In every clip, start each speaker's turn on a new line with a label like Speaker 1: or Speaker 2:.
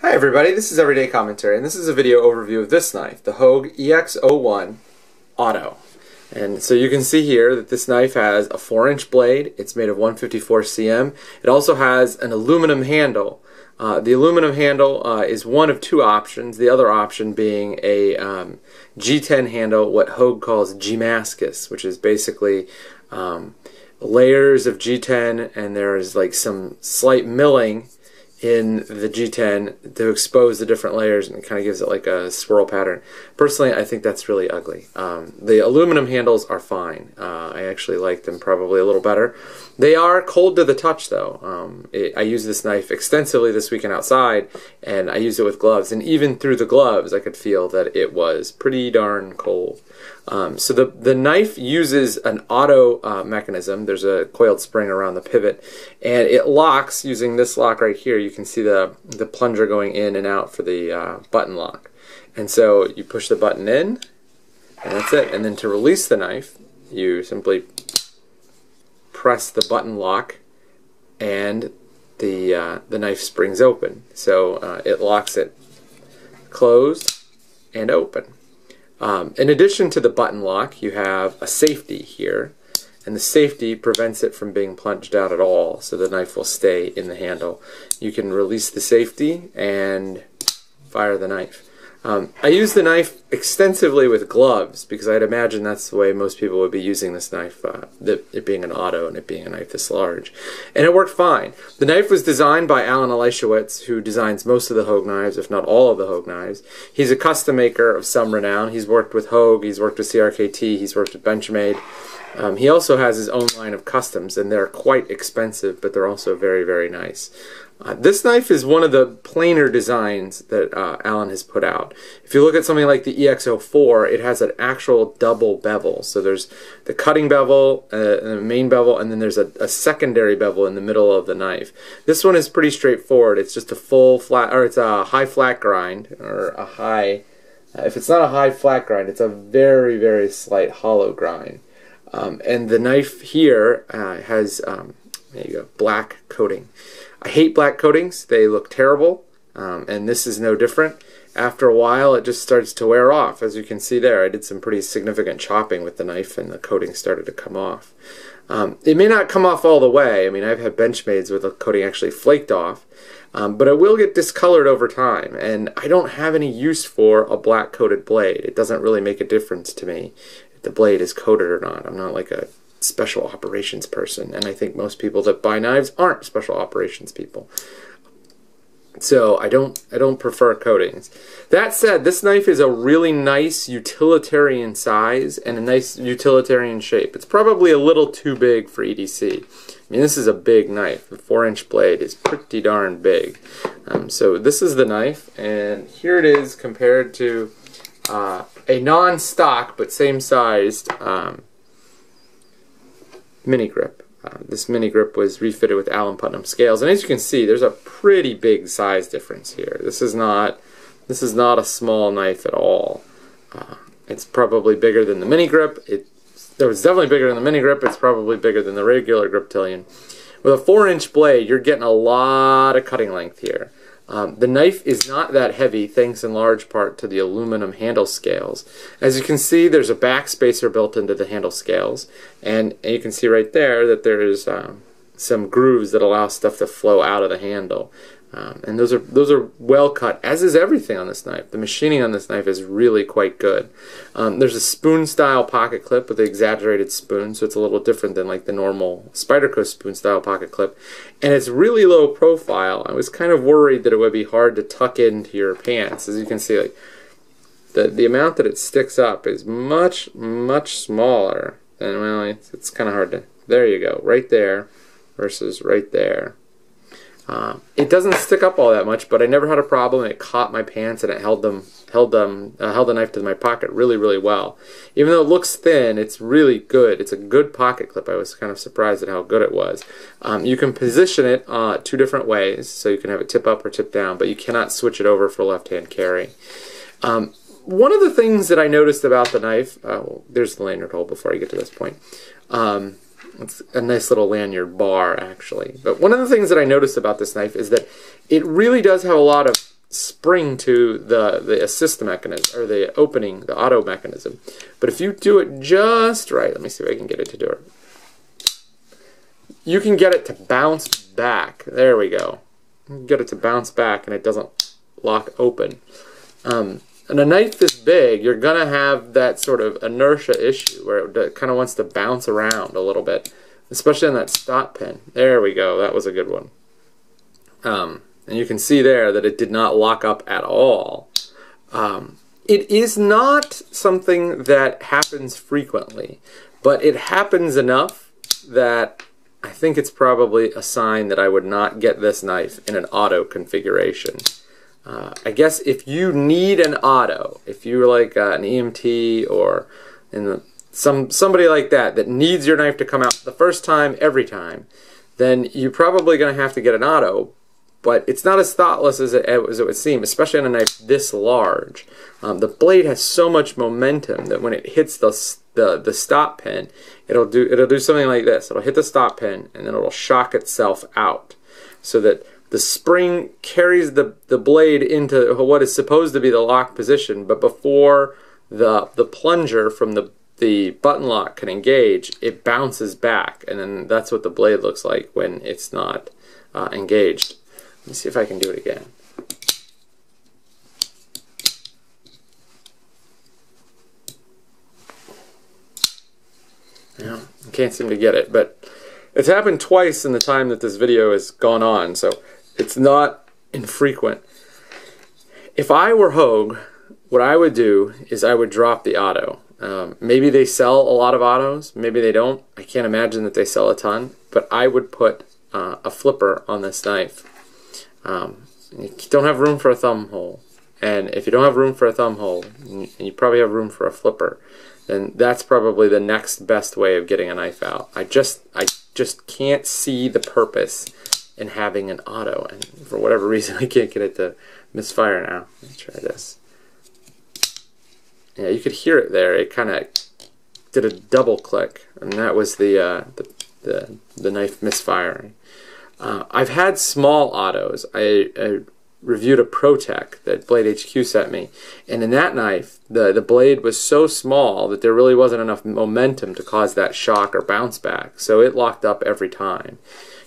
Speaker 1: Hi everybody, this is Everyday Commentary, and this is a video overview of this knife, the Hogue EX01 Auto. And so you can see here that this knife has a 4-inch blade. It's made of 154 cm. It also has an aluminum handle. The aluminum handle is one of two options, the other option being a G10 handle, what Hogue calls G-Mascus, which is basically layers of G10, and there is like some slight milling in the G10 to expose the different layers, and it kind of gives it like a swirl pattern. Personally, I think that's really ugly. The aluminum handles are fine. I actually like them probably a little better. They are cold to the touch though. I used this knife extensively this weekend outside, and I used it with gloves, and even through the gloves I could feel that it was pretty darn cold. So the knife uses an auto mechanism. There's a coiled spring around the pivot, and it locks using this lock right here. You can see the plunger going in and out for the button lock. And so you push the button in, and that's it. And then to release the knife, you simply press the button lock, and the knife springs open. So it locks it closed and open. In addition to the button lock, you have a safety here, and the safety prevents it from being plunged out at all, so the knife will stay in the handle. You can release the safety and fire the knife. I use the knife extensively with gloves because I'd imagine that's the way most people would be using this knife, it being an auto and it being a knife this large. And it worked fine. The knife was designed by Alan Elishewitz, who designs most of the Hogue knives, if not all of the Hogue knives. He's a custom maker of some renown. He's worked with Hogue, he's worked with CRKT, he's worked with Benchmade. He also has his own line of customs, and they're quite expensive, but they're also very, very nice. This knife is one of the plainer designs that Alan has put out. If you look at something like the EX04, it has an actual double bevel. So there's the cutting bevel, the main bevel, and then there's a secondary bevel in the middle of the knife. This one is pretty straightforward. It's just a full flat, or it's a high flat grind, or a high, if it's not a high flat grind, it's a very, very slight hollow grind. And the knife here has, there you go, black coating. I hate black coatings. They look terrible, and this is no different. After a while, it just starts to wear off. As you can see there, I did some pretty significant chopping with the knife, and the coating started to come off. It may not come off all the way. I mean, I've had Benchmades where the coating actually flaked off, but it will get discolored over time, and I don't have any use for a black coated blade. It doesn't really make a difference to me if the blade is coated or not. I'm not like a special operations person, and I think most people that buy knives aren't special operations people. So I don't prefer coatings. That said, this knife is a really nice utilitarian size and a nice utilitarian shape. It's probably a little too big for EDC. I mean, this is a big knife. The 4-inch blade is pretty darn big. So this is the knife, and here it is compared to a non-stock but same-sized mini grip. This mini grip was refitted with Allen Putnam scales, and as you can see, there's a pretty big size difference here. This is not a small knife at all. It's probably bigger than the mini grip. It was definitely bigger than the mini grip. It's probably bigger than the regular Griptilian. With a 4-inch blade, you're getting a lot of cutting length here. The knife is not that heavy, thanks in large part to the aluminum handle scales. As you can see, there's a back spacer built into the handle scales, and you can see right there that there is some grooves that allow stuff to flow out of the handle. And those are well cut, as is everything on this knife. The machining on this knife is really quite good. There's a spoon style pocket clip with an exaggerated spoon, so it's a little different than like the normal Spyderco spoon style pocket clip. And it's really low profile. I was kind of worried that it would be hard to tuck into your pants. As you can see, like the amount that it sticks up is much, much smaller. And well, it's kind of hard to, there you go, right there versus right there. It doesn't stick up all that much, but I never had a problem. It caught my pants and it held the knife to my pocket really, really well. Even though it looks thin, it's really good. It's a good pocket clip. I was kind of surprised at how good it was. You can position it two different ways, so you can have it tip up or tip down, but you cannot switch it over for left-hand carry. One of the things that I noticed about the knife, well, there's the lanyard hole before I get to this point. It's a nice little lanyard bar, actually. But one of the things that I noticed about this knife is that it really does have a lot of spring to the assist mechanism, or the opening, the auto mechanism. But if you do it just right, let me see if I can get it to do it. You can get it to bounce back. There we go. You can get it to bounce back and it doesn't lock open. And a knife this big, you're going to have that sort of inertia issue where it kind of wants to bounce around a little bit, especially on that stop pin. There we go. That was a good one. And you can see there that it did not lock up at all. It is not something that happens frequently, but it happens enough that I think it's probably a sign that I would not get this knife in an auto configuration. I guess if you need an auto, if you're like an EMT or somebody like that needs your knife to come out the first time, every time, then you're probably going to have to get an auto. But it's not as thoughtless as it would seem, especially on a knife this large. The blade has so much momentum that when it hits the stop pin, it'll do something like this. It'll hit the stop pin and then it'll shock itself out, so that the spring carries the blade into what is supposed to be the lock position, but before the plunger from the button lock can engage, it bounces back, and then that's what the blade looks like when it's not engaged. Let me see if I can do it again. Yeah, I can't seem to get it, but it's happened twice in the time that this video has gone on, so it's not infrequent. If I were Hogue, what I would do is I would drop the auto. Maybe they sell a lot of autos, maybe they don't. I can't imagine that they sell a ton, but I would put a flipper on this knife. You don't have room for a thumb hole, and if you don't have room for a thumb hole, and you probably have room for a flipper, then that's probably the next best way of getting a knife out. I just can't see the purpose in having an auto, and for whatever reason I can't get it to misfire now. Let's try this. Yeah, you could hear it there. It kind of did a double click, and that was the knife misfiring. I've had small autos. I reviewed a ProTech that Blade HQ sent me, and in that knife the blade was so small that there really wasn't enough momentum to cause that shock or bounce back, so it locked up every time.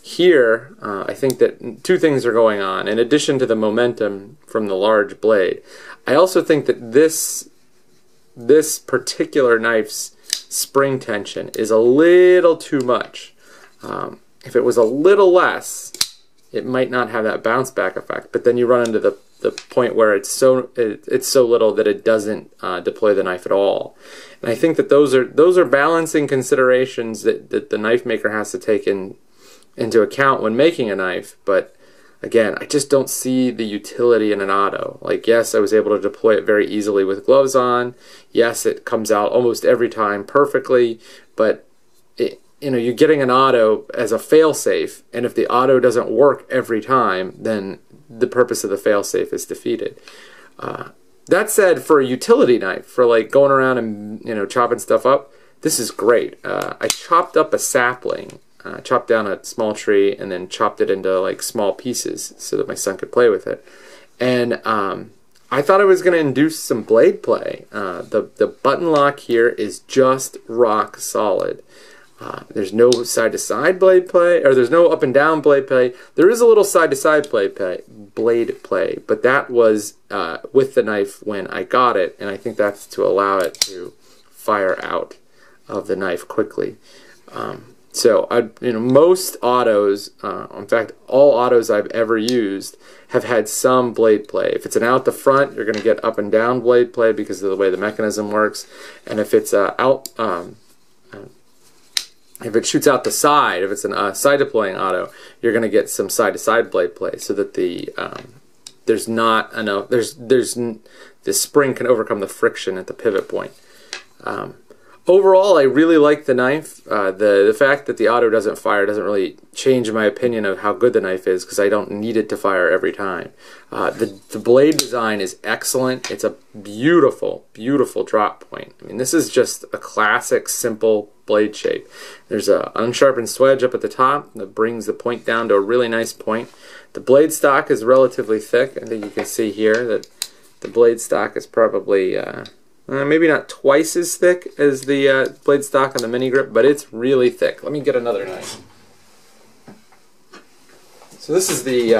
Speaker 1: Here I think that two things are going on. In addition to the momentum from the large blade, I also think that this particular knife's spring tension is a little too much. If it was a little less, it might not have that bounce back effect, but then you run into the point where it's so little that it doesn't deploy the knife at all. And I think that those are balancing considerations that the knife maker has to take into account when making a knife. But again, I just don't see the utility in an auto. Like, yes, I was able to deploy it very easily with gloves on. Yes, it comes out almost every time perfectly, but you're getting an auto as a fail-safe, and if the auto doesn't work every time, then the purpose of the fail-safe is defeated. That said, for a utility knife, for like going around and chopping stuff up, this is great. I chopped up a sapling, chopped down a small tree, and then chopped it into like small pieces so that my son could play with it. And I thought it was going to induce some blade play. The button lock here is just rock solid. There's no side-to-side blade play, or there's no up and down blade play. There is a little side-to-side blade play, but that was with the knife when I got it, and I think that's to allow it to fire out of the knife quickly. So most autos, in fact, all autos I've ever used have had some blade play. If it's an out the front, you're going to get up and down blade play because of the way the mechanism works, and if it's if it shoots out the side, if it's a side deploying auto, you're going to get some side-to-side blade play, so that there's not enough. The spring can overcome the friction at the pivot point. overall, I really like the knife. The fact that the auto doesn't fire doesn't really change my opinion of how good the knife is, because I don't need it to fire every time. The blade design is excellent. It's a beautiful, beautiful drop point. I mean, this is just a classic, simple blade shape. There's an unsharpened swedge up at the top that brings the point down to a really nice point. The blade stock is relatively thick. I think you can see here that the blade stock is probably maybe not twice as thick as the blade stock on the mini grip, but it's really thick. Let me get another knife. So this is the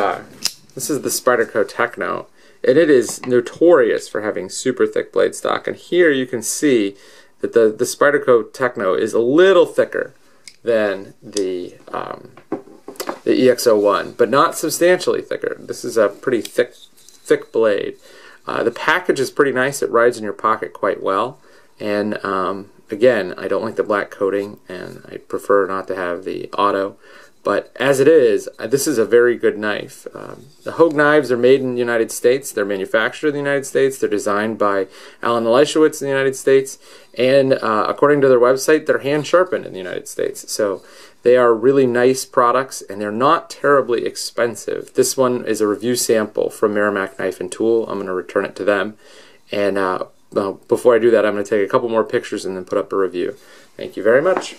Speaker 1: Spyderco Techno, and it is notorious for having super thick blade stock. And here you can see that the Spyderco Techno is a little thicker than the EX01, but not substantially thicker. This is a pretty thick blade. The package is pretty nice. It rides in your pocket quite well. And again, I don't like the black coating, and I prefer not to have the auto. But as it is, this is a very good knife. The Hogue knives are made in the United States. They're manufactured in the United States. They're designed by Alan Leishowitz in the United States. And according to their website, they're hand sharpened in the United States. So they are really nice products, and they're not terribly expensive. This one is a review sample from Merrimack Knife and Tool. I'm going to return it to them. And before I do that, I'm going to take a couple more pictures and then put up a review. Thank you very much.